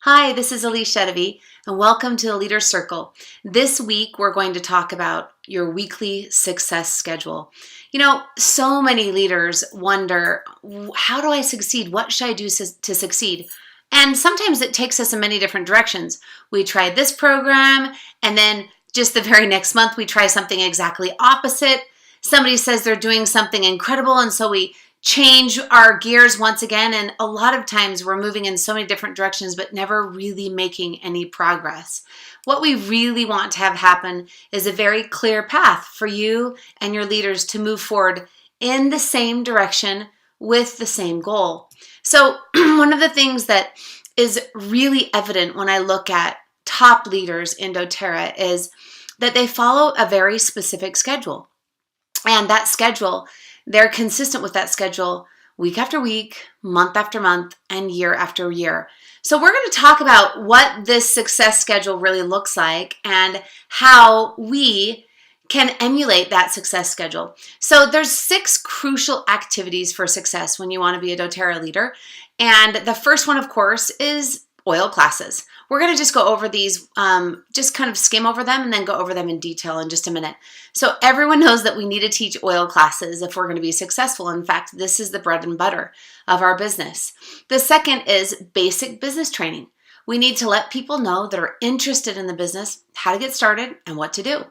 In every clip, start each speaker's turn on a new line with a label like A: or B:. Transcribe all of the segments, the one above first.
A: Hi, this is Allyse Sedivy, and welcome to the Leader Circle. This week, we're going to talk about your weekly success schedule. So many leaders wonder, how do I succeed? What should I do to succeed? And sometimes it takes us in many different directions. We try this program, and then just the very next month, we try something exactly opposite. Somebody says they're doing something incredible, and so we change our gears once again, and a lot of times we're moving in so many different directions but never really making any progress. What we really want to have happen is a very clear path for you and your leaders to move forward in the same direction with the same goal. So one of the things that is really evident when I look at top leaders in doTERRA is that they follow a very specific schedule. And that schedule, they're consistent with that schedule week after week, month after month, and year after year. So we're going to talk about what this success schedule really looks like and how we can emulate that success schedule. So there's 6 crucial activities for success when you want to be a doTERRA leader. And the first one, of course, is oil classes. We're going to just go over these, just kind of skim over them and then go over them in detail in just a minute. So everyone knows that we need to teach oil classes if we're going to be successful. In fact, this is the bread and butter of our business. The second is basic business training. We need to let people know that are interested in the business how to get started and what to do.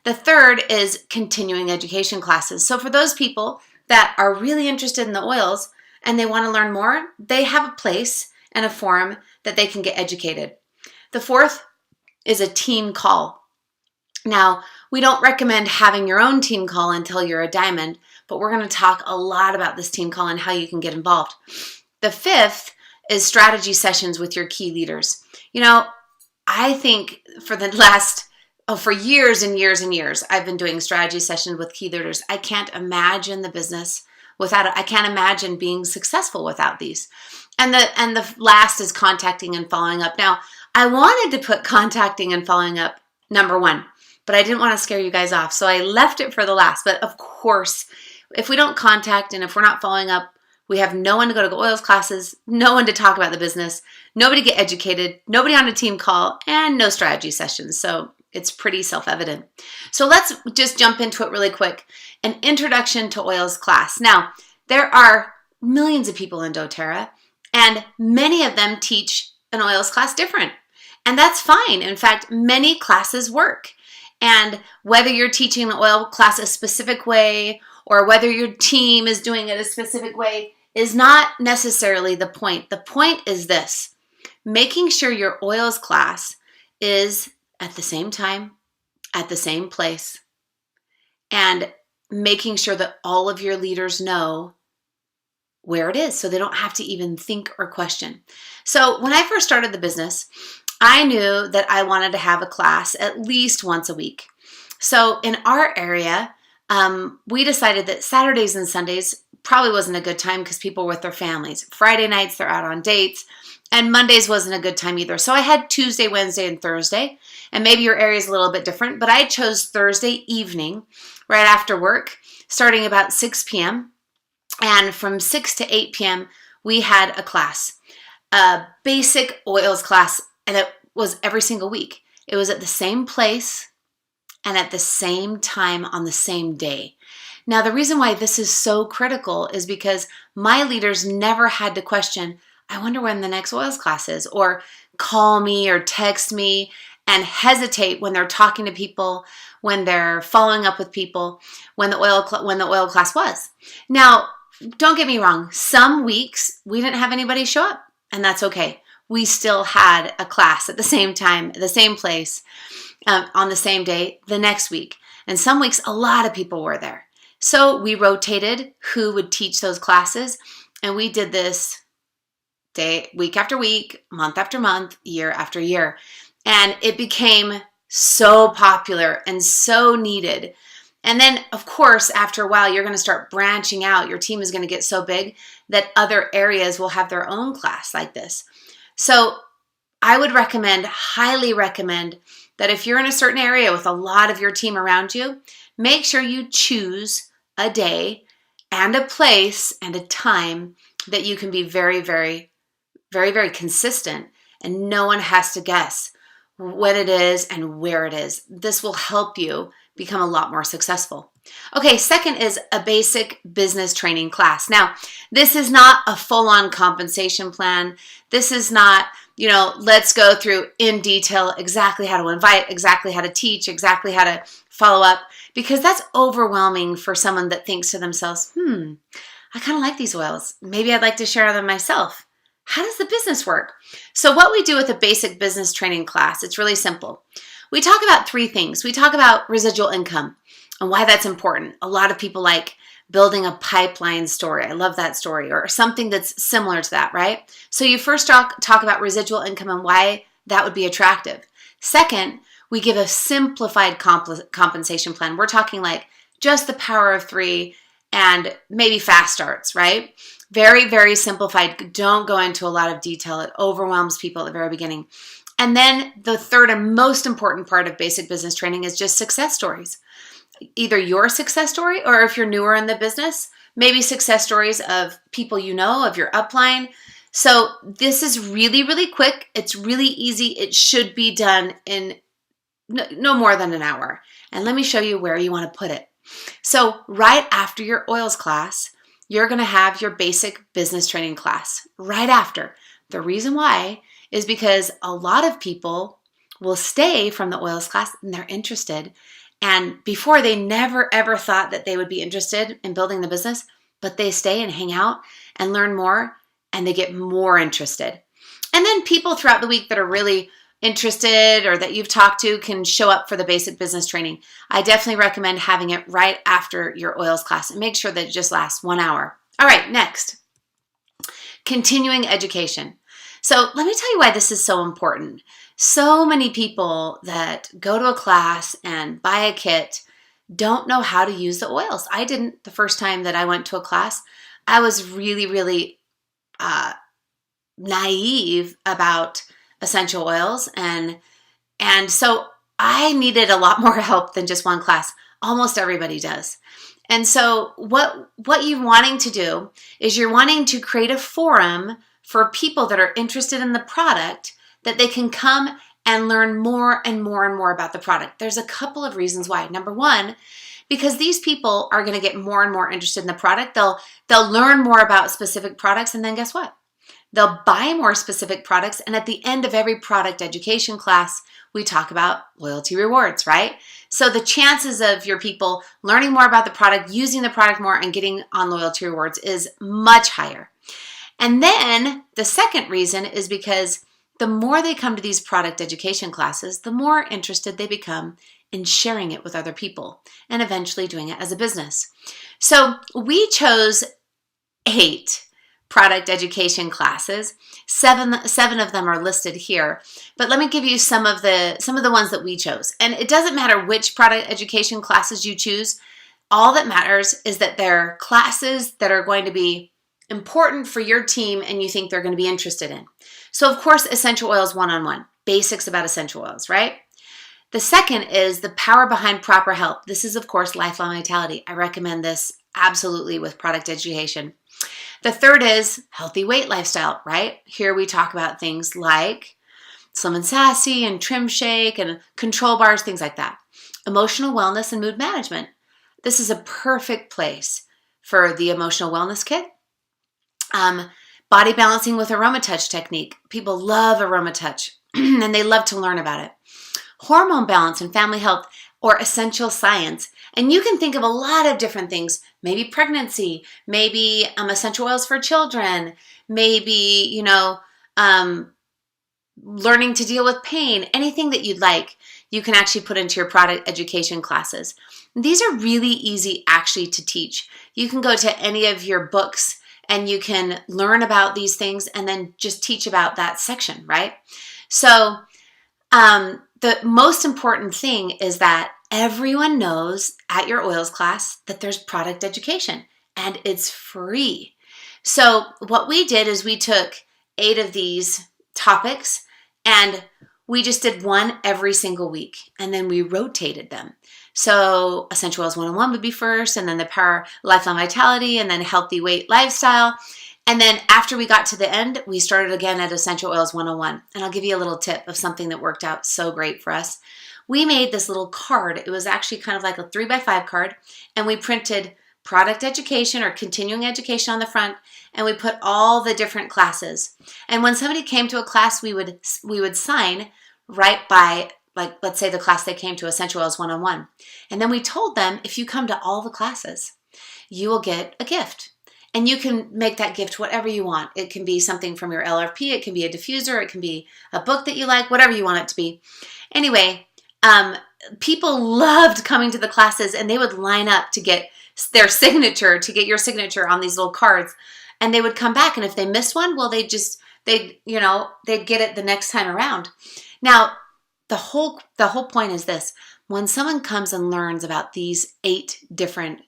A: The third is continuing education classes. So for those people that are really interested in the oils and they want to learn more, they have a place and a forum that they can get educated. The fourth is a team call. Now, we don't recommend having your own team call until you're a diamond, but we're going to talk a lot about this team call and how you can get involved. The fifth is strategy sessions with your key leaders. I think for years and years and years, I've been doing strategy sessions with key leaders. I can't imagine the business without it. I can't imagine being successful without these. And the last is contacting and following up. Now, I wanted to put contacting and following up number 1, but I didn't want to scare you guys off, so I left it for the last. But of course, if we don't contact and if we're not following up, we have no one to go to oils classes, no one to talk about the business, nobody to get educated, nobody on a team call, and no strategy sessions. So it's pretty self-evident. So let's just jump into it really quick. An introduction to oils class. Now, there are millions of people in doTERRA, and many of them teach an oils class different. And that's fine. In fact, many classes work. And whether you're teaching the oil class a specific way or whether your team is doing it a specific way is not necessarily the point. The point is this: making sure your oils class is at the same time, at the same place, and making sure that all of your leaders know where it is so they don't have to even think or question. So when I first started the business, I knew that I wanted to have a class at least once a week. So in our area, we decided that Saturdays and Sundays probably wasn't a good time because people were with their families. Friday nights, they're out on dates, and Mondays wasn't a good time either. So I had Tuesday, Wednesday, and Thursday, and maybe your area is a little bit different, but I chose Thursday evening right after work, starting about 6 p.m., and from 6 to 8 p.m., we had a class, a basic oils class, and it was every single week. It was at the same place and at the same time on the same day. Now, the reason why this is so critical is because my leaders never had to question, I wonder when the next oils class is, or call me or text me and hesitate when they're talking to people, when they're following up with people, when the oil class was. Now, don't get me wrong. Some weeks we didn't have anybody show up, and that's okay. We still had a class at the same time, the same place, on the same day the next week. And some weeks a lot of people were there. So we rotated who would teach those classes, and we did this week after week, month after month, year after year. And it became so popular and so needed. And then, of course, after a while, you're going to start branching out. Your team is going to get so big that other areas will have their own class like this. So I would highly recommend, that if you're in a certain area with a lot of your team around you, make sure you choose a day and a place and a time that you can be very, very, very, very consistent and no one has to guess what it is and where it is. This will help you become a lot more successful. Okay, second is a basic business training class. Now, this is not a full-on compensation plan. This is not, let's go through in detail exactly how to invite, exactly how to teach, exactly how to follow up, because that's overwhelming for someone that thinks to themselves, I kind of like these oils. Maybe I'd like to share them myself. How does the business work? So what we do with a basic business training class, it's really simple. We talk about three things. We talk about residual income and why that's important. A lot of people like building a pipeline story. I love that story, or something that's similar to that, right? So you first talk about residual income and why that would be attractive. Second, we give a simplified compensation plan. We're talking like just the power of three and maybe fast starts, right? Very, very simplified. Don't go into a lot of detail. It overwhelms people at the very beginning. And then the third and most important part of basic business training is just success stories. Either your success story, or if you're newer in the business, maybe success stories of people you know, of your upline. So this is really, really quick. It's really easy. It should be done in no more than an hour. And let me show you where you want to put it. So right after your oils class, you're going to have your basic business training class right after. The reason why is because a lot of people will stay from the oils class and they're interested. And before, they never ever thought that they would be interested in building the business, but they stay and hang out and learn more, and they get more interested. And then people throughout the week that are really interested or that you've talked to can show up for the basic business training. I definitely recommend having it right after your oils class, and make sure that it just lasts 1 hour. All right, next, continuing education. So let me tell you why this is so important. So many people that go to a class and buy a kit don't know how to use the oils. I didn't the first time that I went to a class. I was really, really naive about essential oils, and so I needed a lot more help than just one class. Almost everybody does. And so what you're wanting to do is you're wanting to create a forum for people that are interested in the product, that they can come and learn more and more and more about the product. There's a couple of reasons why. Number one, because these people are going to get more and more interested in the product. They'll learn more about specific products, and then guess what? They'll buy more specific products, and at the end of every product education class, we talk about loyalty rewards, right? So the chances of your people learning more about the product, using the product more, and getting on loyalty rewards is much higher. And then the second reason is because the more they come to these product education classes, the more interested they become in sharing it with other people and eventually doing it as a business. So we chose 8 product education classes. Seven of them are listed here, but let me give you some of the ones that we chose. And it doesn't matter which product education classes you choose. All that matters is that they're classes that are going to be important for your team and you think they're going to be interested in. So of course, essential oils 1-on-1, basics about essential oils, right? The second is the power behind proper health. This is of course lifelong vitality. I recommend this absolutely with product education. The third is healthy weight lifestyle, right? Here we talk about things like Slim and Sassy and Trim Shake and control bars, things like that. Emotional wellness and mood management. This is a perfect place for the emotional wellness kit. Body balancing with aroma touch technique. People love aroma touch and they love to learn about it. Hormone balance and family health, or essential science. And you can think of a lot of different things. Maybe pregnancy, maybe essential oils for children, maybe, learning to deal with pain, anything that you'd like, you can actually put into your product education classes. These are really easy actually to teach. You can go to any of your books and you can learn about these things and then just teach about that section, right? So the most important thing is that everyone knows at your oils class that there's product education and it's free. So what we did is we took 8 of these topics and we just did one every single week and then we rotated them. So essential oils 101 would be first, and then the power lifelong vitality, and then healthy weight lifestyle. And then after we got to the end, we started again at Essential Oils 101. And I'll give you a little tip of something that worked out so great for us. We made this little card. It was actually kind of like a 3x5 card. And we printed product education or continuing education on the front. And we put all the different classes. And when somebody came to a class, we would sign right by, like, let's say the class they came to, Essential Oils 101. And then we told them, if you come to all the classes, you will get a gift. And you can make that gift whatever you want. It can be something from your LRP. It can be a diffuser. It can be a book that you like, whatever you want it to be. Anyway, people loved coming to the classes, and they would line up to get their signature, to get your signature on these little cards. And they would come back, and if they missed one, well, they'd get it the next time around. Now, the whole point is this. When someone comes and learns about these 8 different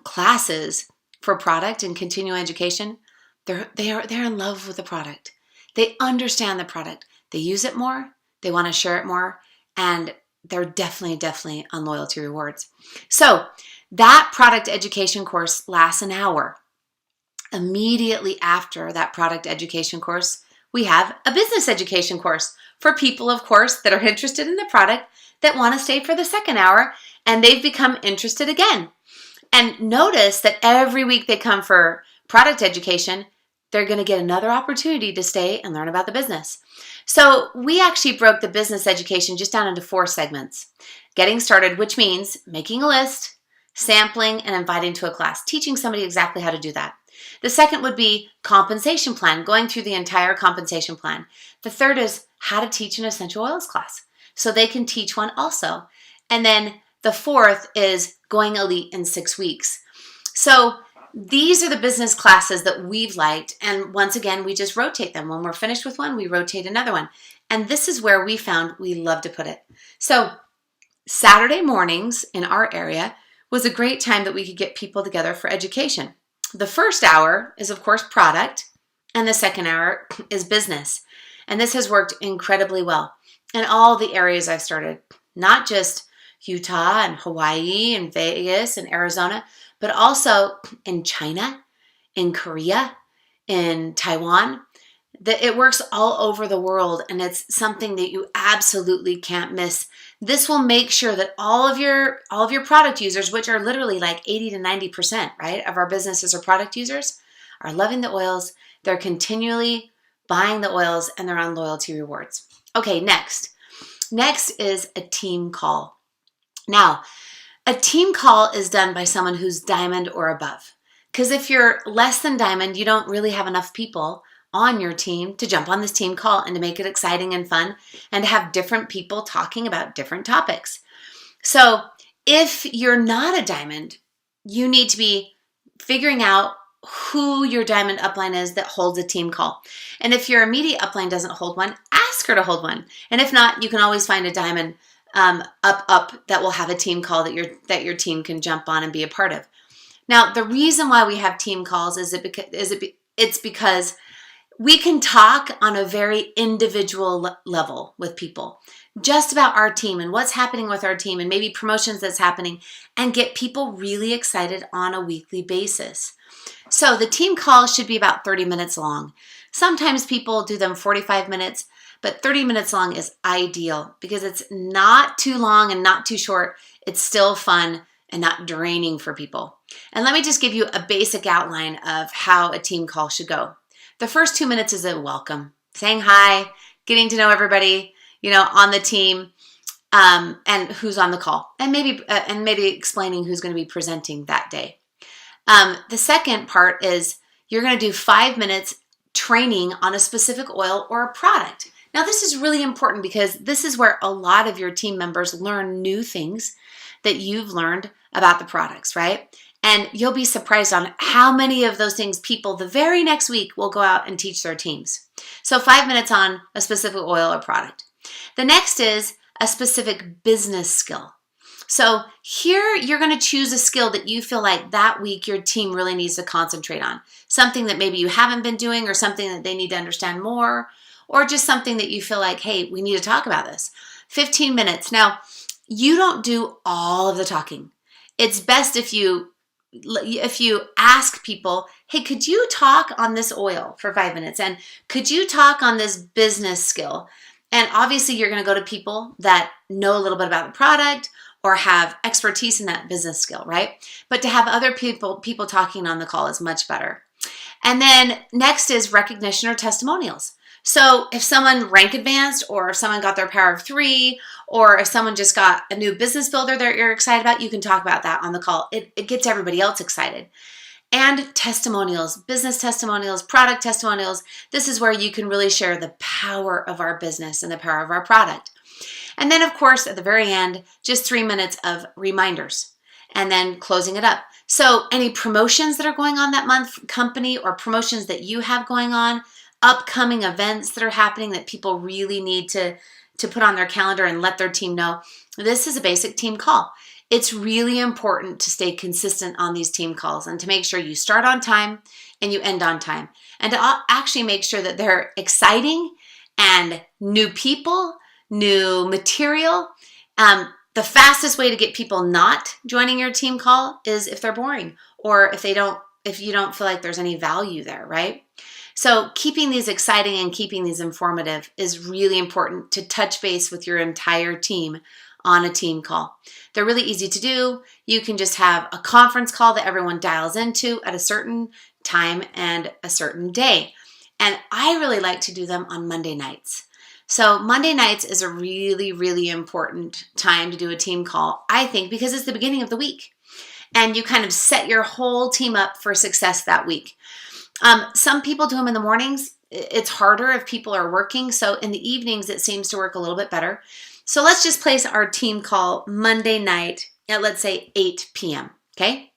A: classes for product and continuing education, they're in love with the product. They understand the product. They use it more. They want to share it more. And they're definitely on loyalty rewards. So that product education course lasts an hour. Immediately after that product education course, we have a business education course for people, of course, that are interested in the product, that want to stay for the second hour, and they've become interested again. And notice that every week they come for product education, they're going to get another opportunity to stay and learn about the business. So we actually broke the business education just down into 4 segments. Getting started, which means making a list, sampling, and inviting to a class, teaching somebody exactly how to do that. The second would be compensation plan, going through the entire compensation plan. The third is how to teach an essential oils class, so they can teach one also. And then the fourth is going elite in 6 weeks. So these are the business classes that we've liked. And once again, we just rotate them. When we're finished with one, we rotate another one. And this is where we found we love to put it. So Saturday mornings in our area was a great time that we could get people together for education. The first hour is, of course, product, and the second hour is business. And this has worked incredibly well in all the areas I've started, not just Utah and Hawaii and Vegas and Arizona, but also in China, in Korea, in Taiwan. It works all over the world, and it's something that you absolutely can't miss. This will make sure that all of your product users, which are literally like 80 to 90%, right, of our businesses or product users, are loving the oils. They're continually buying the oils, and they're on loyalty rewards. Okay, next. Next is a team call. Now, a team call is done by someone who's diamond or above. Because if you're less than diamond, you don't really have enough people on your team to jump on this team call and to make it exciting and fun and to have different people talking about different topics. So if you're not a diamond, you need to be figuring out who your diamond upline is that holds a team call. And if your immediate upline doesn't hold one, ask her to hold one. And if not, you can always find a diamond up that will have a team call that your team can jump on and be a part of. Now, the reason why we have team calls it's because we can talk on a very individual level with people, just about our team and what's happening with our team and maybe promotions that's happening, and get people really excited on a weekly basis. So the team call should be about 30 minutes long. Sometimes people do them 45 minutes, but 30 minutes long is ideal because it's not too long and not too short. It's still fun and not draining for people. And let me just give you a basic outline of how a team call should go. The first 2 minutes is a welcome, saying hi, getting to know everybody, on the team, and who's on the call, and maybe explaining who's going to be presenting that day. The second part is you're going to do 5 minutes training on a specific oil or a product. Now, this is really important because this is where a lot of your team members learn new things that you've learned about the products, right? And you'll be surprised on how many of those things people the very next week will go out and teach their teams. So 5 minutes on a specific oil or product. The next is a specific business skill. So here you're going to choose a skill that you feel like that week your team really needs to concentrate on. Something that maybe you haven't been doing or something that they need to understand more, or just something that you feel like, hey, we need to talk about this. 15 minutes. Now, you don't do all of the talking. It's best if you if you ask people, hey, could you talk on this oil for 5 minutes? And could you talk on this business skill? And obviously you're going to go to people that know a little bit about the product or have expertise in that business skill, right? But to have other people talking on the call is much better. And then next is recognition or testimonials. So if someone rank advanced, or if someone got their power of 3, or if someone just got a new business builder that you're excited about, you can talk about that on the call. It gets everybody else excited. And testimonials, business testimonials, product testimonials. This is where you can really share the power of our business and the power of our product. And then, of course, at the very end, just 3 minutes of reminders and then closing it up. So any promotions that are going on that month, company, or promotions that you have going on, upcoming events that are happening that people really need to put on their calendar and let their team know, this is a basic team call. It's really important to stay consistent on these team calls and to make sure you start on time and you end on time, and to actually make sure that they're exciting and new people, new material. The fastest way to get people not joining your team call is if they're boring, or if you don't feel like there's any value there, right? So keeping these exciting and keeping these informative is really important to touch base with your entire team on a team call. They're really easy to do. You can just have a conference call that everyone dials into at a certain time and a certain day. And I really like to do them on Monday nights. So Monday nights is a really, really important time to do a team call, I think, because it's the beginning of the week. And you kind of set your whole team up for success that week. Some people do them in the mornings. It's harder if people are working. So in the evenings, it seems to work a little bit better. So let's just place our team call Monday night at, let's say, 8 p.m. Okay.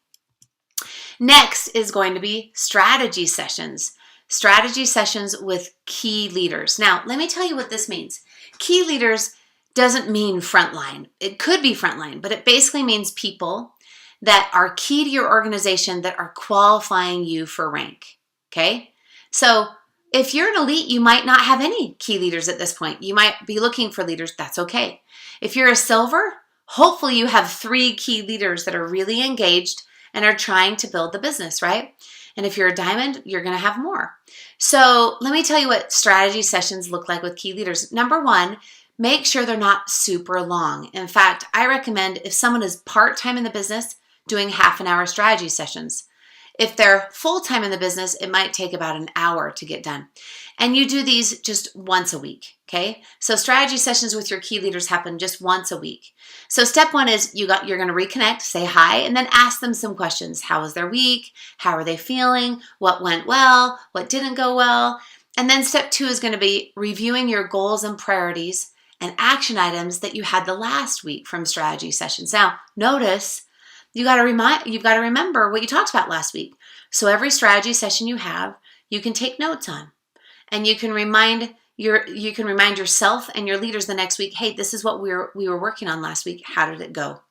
A: Next is going to be strategy sessions. Strategy sessions with key leaders. Now, let me tell you what this means. Key leaders doesn't mean frontline. It could be frontline, but it basically means people that are key to your organization that are qualifying you for rank. Okay? So if you're an elite, you might not have any key leaders at this point. You might be looking for leaders. That's okay. If you're a silver, hopefully you have 3 key leaders that are really engaged and are trying to build the business, right? And if you're a diamond, you're going to have more. So let me tell you what strategy sessions look like with key leaders. Number 1, make sure they're not super long. In fact, I recommend, if someone is part-time in the business, doing half an hour strategy sessions. If they're full-time in the business, it might take about an hour to get done. And you do these just once a week, okay? So strategy sessions with your key leaders happen just once a week. So step 1 is you're going to reconnect, say hi, and then ask them some questions. How was their week? How are they feeling? What went well? What didn't go well? And then step 2 is going to be reviewing your goals and priorities and action items that you had the last week from strategy sessions. Now, notice you've got to remember what you talked about last week. So every strategy session you have, you can take notes on, and you can remind yourself and your leaders the next week, hey, this is what we were working on last week. How did it go?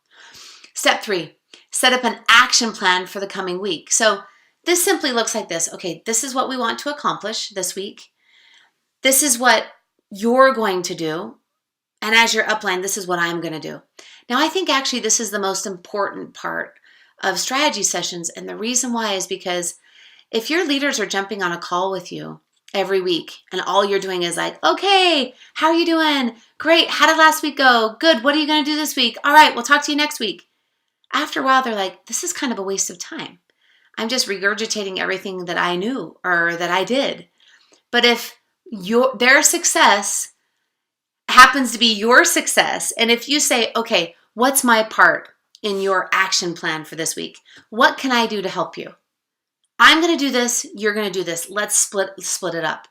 A: Step 3, set up an action plan for the coming week. So this simply looks like this. Okay, this is what we want to accomplish this week. This is what you're going to do. And as your upline, this is what I'm going to do. Now, I think actually this is the most important part of strategy sessions. And the reason why is because if your leaders are jumping on a call with you every week and all you're doing is like, okay, how are you doing? Great. How did last week go? Good. What are you going to do this week? All right, we'll talk to you next week. After a while, they're like, this is kind of a waste of time. I'm just regurgitating everything that I knew or that I did. But if their success happens to be your success, and if you say, okay, what's my part in your action plan for this week? What can I do to help you? I'm going to do this. You're going to do this. Let's split it up.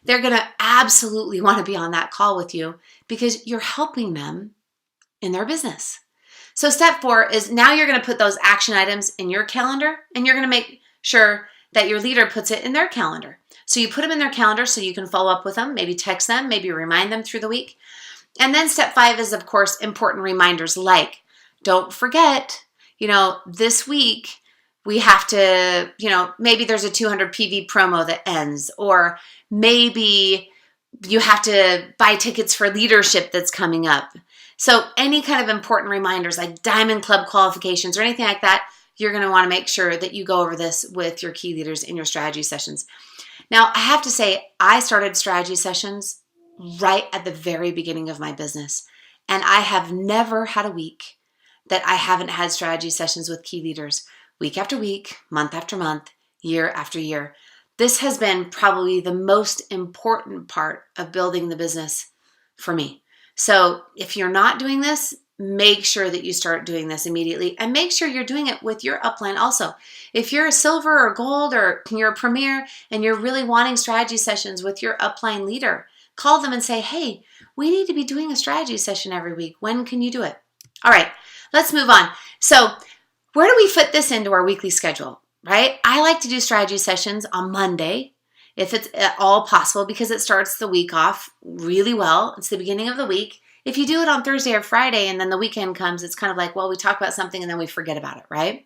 A: They're going to absolutely want to be on that call with you because you're helping them in their business. So step 4 is now you're going to put those action items in your calendar, and you're going to make sure that your leader puts it in their calendar. So you put them in their calendar so you can follow up with them, maybe text them, maybe remind them through the week. And then step 5 is, of course, important reminders like, don't forget, this week we have to, maybe there's a 200 PV promo that ends, or maybe you have to buy tickets for leadership that's coming up. So any kind of important reminders like Diamond Club qualifications or anything like that, you're going to want to make sure that you go over this with your key leaders in your strategy sessions. Now, I have to say, I started strategy sessions right at the very beginning of my business, and I have never had a week that I haven't had strategy sessions with key leaders, week after week, month after month, year after year. This has been probably the most important part of building the business for me. So if you're not doing this, make sure that you start doing this immediately, and make sure you're doing it with your upline also. If you're a silver or gold, or you're a premier and you're really wanting strategy sessions with your upline leader, call them and say, hey, we need to be doing a strategy session every week. When can you do it? All right, let's move on. So where do we fit this into our weekly schedule, right? I like to do strategy sessions on Monday, if it's at all possible, because it starts the week off really well. It's the beginning of the week. If you do it on Thursday or Friday and then the weekend comes, it's kind of like, well, we talk about something and then we forget about it, right?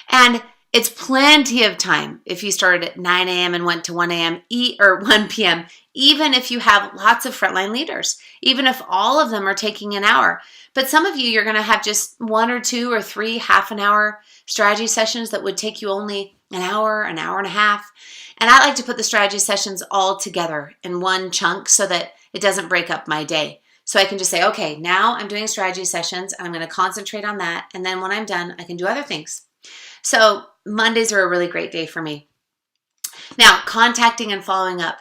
A: And it's plenty of time if you started at 9 a.m. and went to 1 a.m. or 1 p.m., even if you have lots of frontline leaders, even if all of them are taking an hour. But some of you're going to have just 1 or 2 or 3 half-an-hour strategy sessions that would take you only an hour and a half. And I like to put the strategy sessions all together in one chunk so that it doesn't break up my day. So I can just say, okay, now I'm doing strategy sessions and I'm going to concentrate on that. And then when I'm done, I can do other things. So Mondays are a really great day for me. Now, contacting and following up.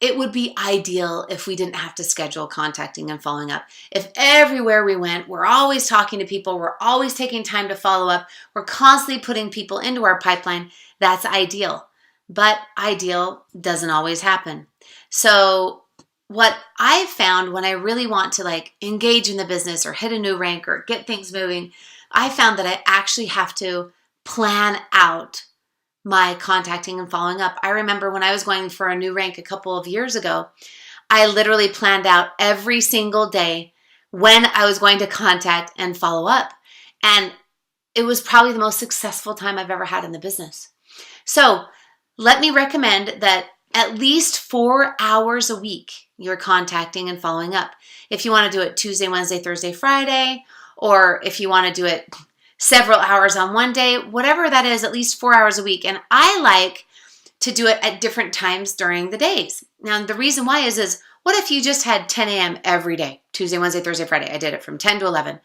A: It would be ideal if we didn't have to schedule contacting and following up. If everywhere we went, we're always talking to people, we're always taking time to follow up, we're constantly putting people into our pipeline, that's ideal. But ideal doesn't always happen. So what I've found when I really want to engage in the business or hit a new rank or get things moving, I found that I actually have to plan out my contacting and following up. I remember when I was going for a new rank a couple of years ago, I literally planned out every single day when I was going to contact and follow up. And it was probably the most successful time I've ever had in the business. So let me recommend that at least 4 hours a week you're contacting and following up. If you want to do it Tuesday, Wednesday, Thursday, Friday, or if you want to do it several hours on one day, whatever that is, at least 4 hours a week. And I like to do it at different times during the days. Now, the reason why is what if you just had 10 a.m. every day, Tuesday, Wednesday, Thursday, Friday? I did it from 10 to 11.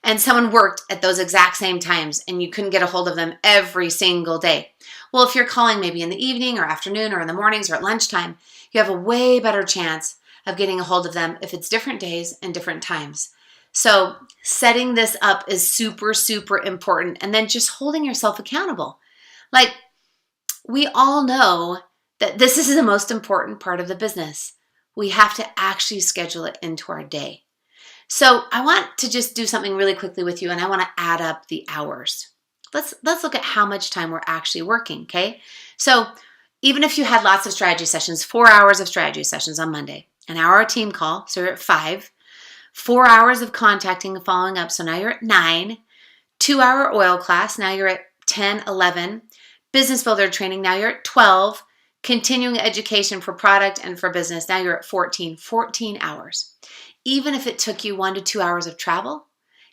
A: And someone worked at those exact same times and you couldn't get a hold of them every single day. Well, if you're calling maybe in the evening or afternoon or in the mornings or at lunchtime, you have a way better chance of getting a hold of them if it's different days and different times. So setting this up is super, super important. And then just holding yourself accountable. We all know that this is the most important part of the business. We have to actually schedule it into our day. So I want to just do something really quickly with you, and I want to add up the hours. Let's look at how much time we're actually working, okay? So even if you had lots of strategy sessions, 4 hours of strategy sessions on Monday, an hour team call, so you're at 5, 4 hours of contacting and following up, so now you're at 9, 2-hour oil class, now you're at 10, 11, business builder training, now you're at 12, continuing education for product and for business, now you're at 14 hours. Even if it took you 1 to 2 hours of travel,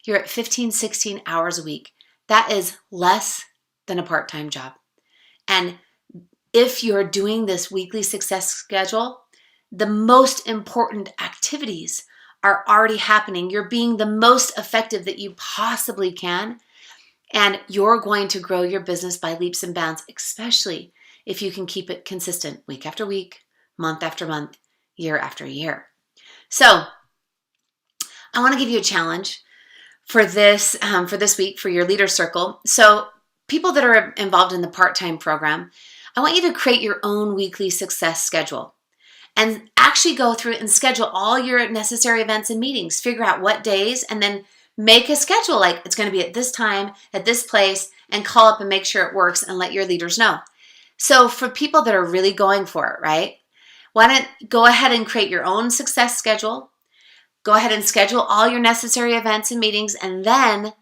A: you're at 15, 16 hours a week. That is less than a part-time job. And if you're doing this weekly success schedule, the most important activities are already happening. You're being the most effective that you possibly can, and you're going to grow your business by leaps and bounds, especially if you can keep it consistent week after week, month after month, year after year. So I want to give you a challenge for this week for your leader circle. So people that are involved in the part-time program, I want you to create your own weekly success schedule and actually go through and schedule all your necessary events and meetings. Figure out what days and then make a schedule like it's going to be at this time, at this place, and call up and make sure it works and let your leaders know. So for people that are really going for it, right? Why don't go ahead and create your own success schedule. Go ahead and schedule all your necessary events and meetings, and then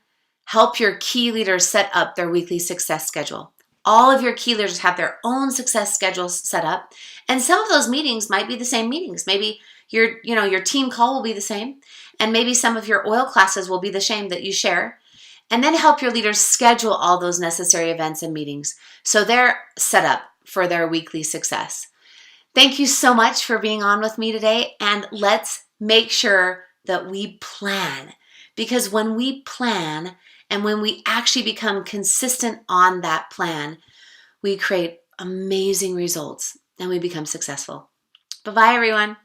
A: help your key leaders set up their weekly success schedule. All of your key leaders have their own success schedules set up, and some of those meetings might be the same meetings. Maybe your team call will be the same, and maybe some of your oil classes will be the same that you share. and then help your leaders schedule all those necessary events and meetings so they're set up for their weekly success. Thank you so much for being on with me today, and let's make sure that we plan, because when we plan and when we actually become consistent on that plan, we create amazing results and we become successful. Bye-bye, everyone.